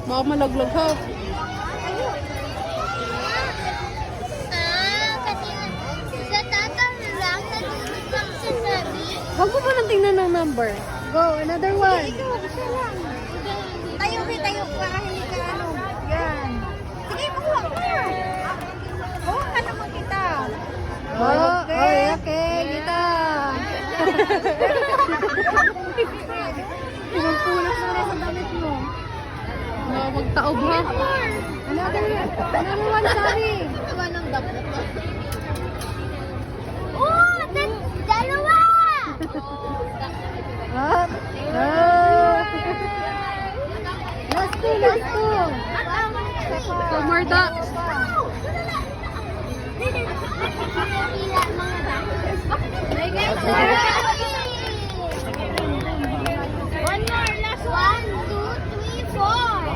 Baka malaglag ha. Sa tatang lang, natulog lang sa sabi. Huwag mo pa nang tingnan ng number. Go, another one. Ikaw, isa lang. Tayo para hindi ka ano. Yan. Sige, makuha ka. Oo, ka naman kita. Oh, okay, kita. Pinagpulot mo na sa damit mo. Magtaob ha. Another one, sorry. Walang dapat. Oh, dalawa! Up. Last two. Two more ducks. One more, last one, 2, 3, 4.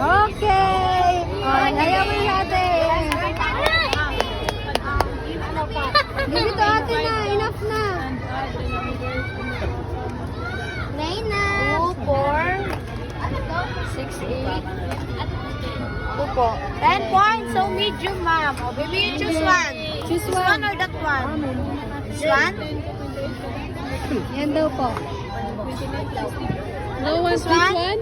Okay. Ayaw mo natin. Dito ate na. Enough na. 9 na. 2, 4, 6, 8. 2 po. 10 points, so medium, ma'am. O, baby, you choose one. Choose This one. one or that one? This one? Yan daw po. No one's This one? one?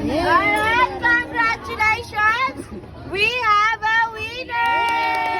Alright, congratulations! We have a winner!